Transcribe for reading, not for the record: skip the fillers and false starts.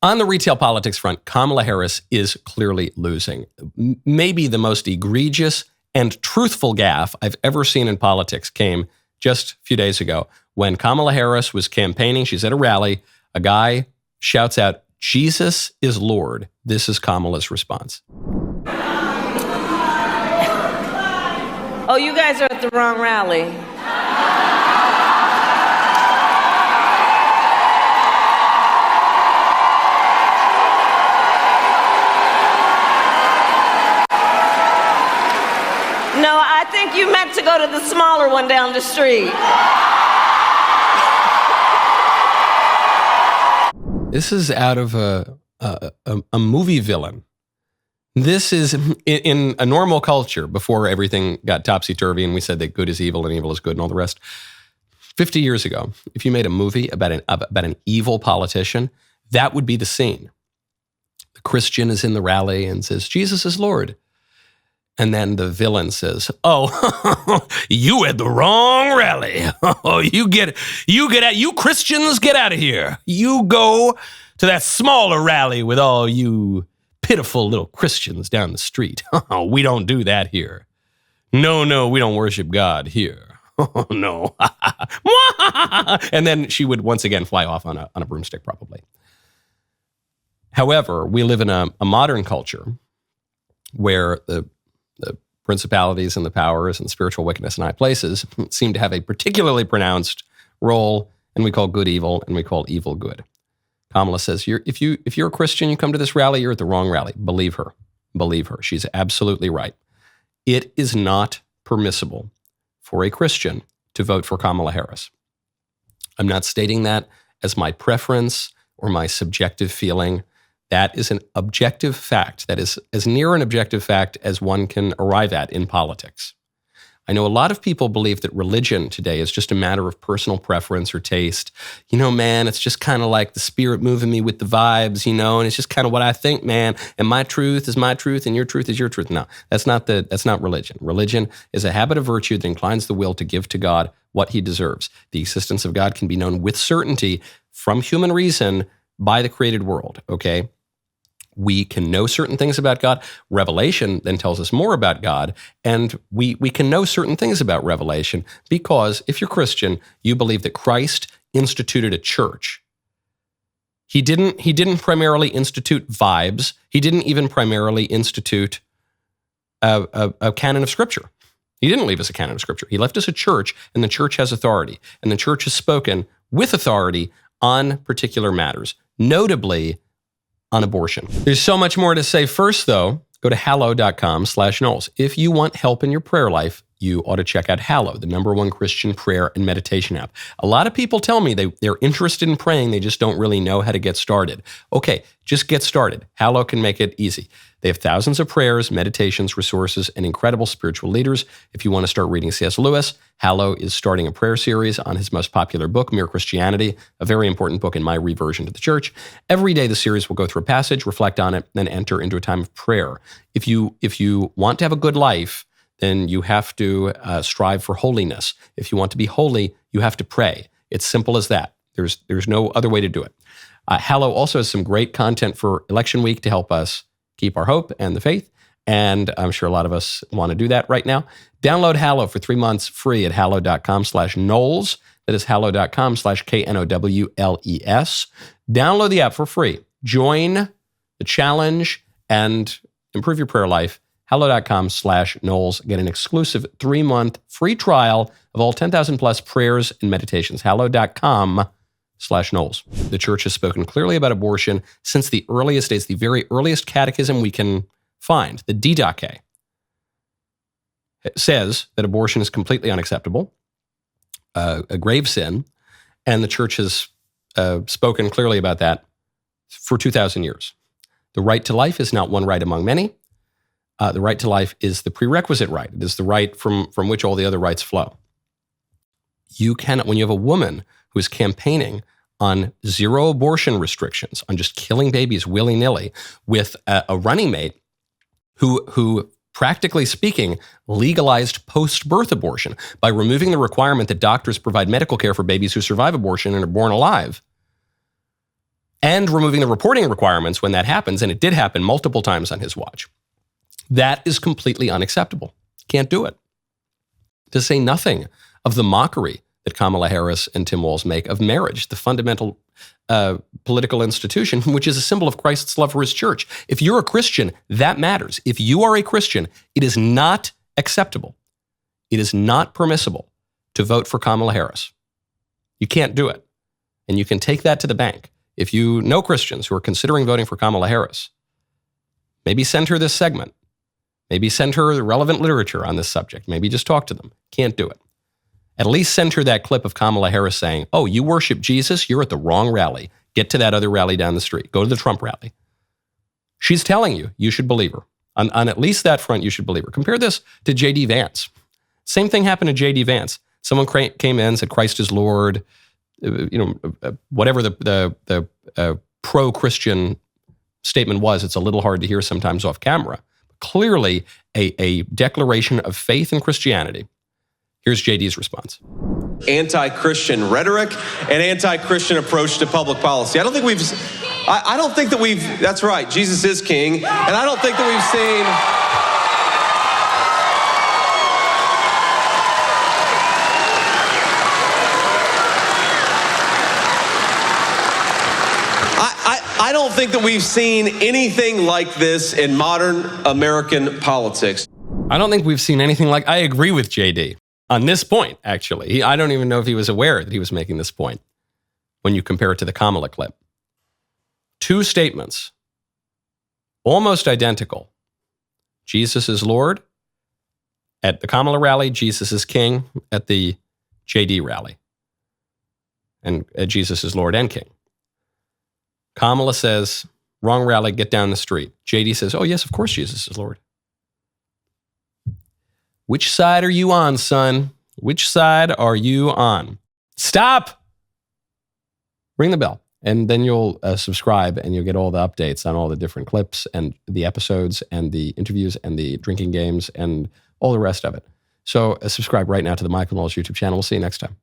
On the retail politics front, Kamala Harris is clearly losing. Maybe the most egregious and truthful gaffe I've ever seen in politics came just a few days ago when Kamala Harris was campaigning. She's at a rally. A guy shouts out, "Jesus is Lord." This is Kamala's response. Oh, you guys are at the wrong rally. No, I think you meant to go to the smaller one down the street. This is out of a movie villain. This is in a normal culture before everything got topsy-turvy and we said that good is evil and evil is good and all the rest. 50 years ago, if you made a movie about an evil politician, that would be the scene. The Christian is in the rally and says, "Jesus is Lord." And then the villain says, "Oh, you at the wrong rally. Oh, you Christians get out of here. You go to that smaller rally with all you pitiful little Christians down the street. We don't do that here. No, we don't worship God here. Oh, no." And then she would once again fly off on a broomstick, probably. However, we live in a modern culture where the principalities and the powers and spiritual wickedness in high places seem to have a particularly pronounced role, and we call good evil and we call evil good. Kamala says, if you're a Christian, you come to this rally, you're at the wrong rally. Believe her. Believe her. She's absolutely right. It is not permissible for a Christian to vote for Kamala Harris. I'm not stating that as my preference or my subjective feeling. That is an objective fact. That is as near an objective fact as one can arrive at in politics. I know a lot of people believe that religion today is just a matter of personal preference or taste. Man, it's just kind of like the spirit moving me with the vibes, and it's just kind of what I think, man. And my truth is my truth and your truth is your truth. No, that's not religion. Religion is a habit of virtue that inclines the will to give to God what he deserves. The existence of God can be known with certainty from human reason by the created world, okay? We can know certain things about God. Revelation then tells us more about God, and we can know certain things about Revelation because if you're Christian, you believe that Christ instituted a church. He didn't primarily institute vibes. He didn't even primarily institute a canon of Scripture. He didn't leave us a canon of Scripture. He left us a church, and the church has authority, and the church has spoken with authority on particular matters, notably on abortion. There's so much more to say. First, though, go to hallow.com/Knowles. If you want help in your prayer life, you ought to check out Hallow, the #1 Christian prayer and meditation app. A lot of people tell me they're interested in praying, they just don't really know how to get started. Okay, just get started. Hallow can make it easy. They have thousands of prayers, meditations, resources, and incredible spiritual leaders. If you want to start reading C.S. Lewis, Hallow is starting a prayer series on his most popular book, Mere Christianity, a very important book in my reversion to the church. Every day, the series will go through a passage, reflect on it, then enter into a time of prayer. If you want to have a good life, then you have to strive for holiness. If you want to be holy, you have to pray. It's simple as that. There's no other way to do it. Hallow also has some great content for election week to help us keep our hope and the faith, and I'm sure a lot of us want to do that right now. Download Hallow for 3 months free at hallow.com/Knowles. That is hallow.com/KNOWLES. Download the app for free. Join the challenge and improve your prayer life. Hallow.com/Knowles. Get an exclusive 3-month free trial of all 10,000 plus prayers and meditations. Hallow.com/Knowles. The church has spoken clearly about abortion since the earliest days, the very earliest catechism we can find, the Didache. It says that abortion is completely unacceptable, a grave sin, and the church has spoken clearly about that for 2,000 years. The right to life is not one right among many. The right to life is the prerequisite right. It is the right from which all the other rights flow. You cannot, when you have a woman who is campaigning on zero abortion restrictions, on just killing babies willy-nilly, with a running mate who practically speaking, legalized post-birth abortion by removing the requirement that doctors provide medical care for babies who survive abortion and are born alive. and removing the reporting requirements when that happens, and it did happen multiple times on his watch, that is completely unacceptable. Can't do it. To say nothing of the mockery that Kamala Harris and Tim Walz make of marriage, the fundamental political institution, which is a symbol of Christ's love for his church. If you're a Christian, that matters. If you are a Christian, it is not acceptable. It is not permissible to vote for Kamala Harris. You can't do it. And you can take that to the bank. If you know Christians who are considering voting for Kamala Harris, maybe send her this segment. Maybe send her the relevant literature on this subject. Maybe just talk to them. Can't do it. At least send her that clip of Kamala Harris saying, oh, you worship Jesus? You're at the wrong rally. Get to that other rally down the street. Go to the Trump rally. She's telling you, you should believe her. On at least that front, you should believe her. Compare this to JD Vance. Same thing happened to JD Vance. Someone came in, said Christ is Lord, whatever the pro-Christian statement was. It's a little hard to hear sometimes off camera. Clearly a declaration of faith in Christianity. Here's JD's response. Anti-Christian rhetoric and anti-Christian approach to public policy. I don't think that we've, that's right, Jesus is king, and I don't think that we've seen, I don't think that we've seen anything like this in modern American politics. I don't think we've seen anything like, I agree with JD. On this point, actually. I don't even know if he was aware that he was making this point when you compare it to the Kamala clip. Two statements, almost identical. Jesus is Lord at the Kamala rally, Jesus is king at the JD rally. And Jesus is Lord and king. Kamala says, wrong rally, get down the street. JD says, oh yes, of course Jesus is Lord. Which side are you on, son? Which side are you on? Stop! Ring the bell, and then you'll subscribe, and you'll get all the updates on all the different clips and the episodes and the interviews and the drinking games and all the rest of it. So subscribe right now to the Michael Knowles YouTube channel. We'll see you next time.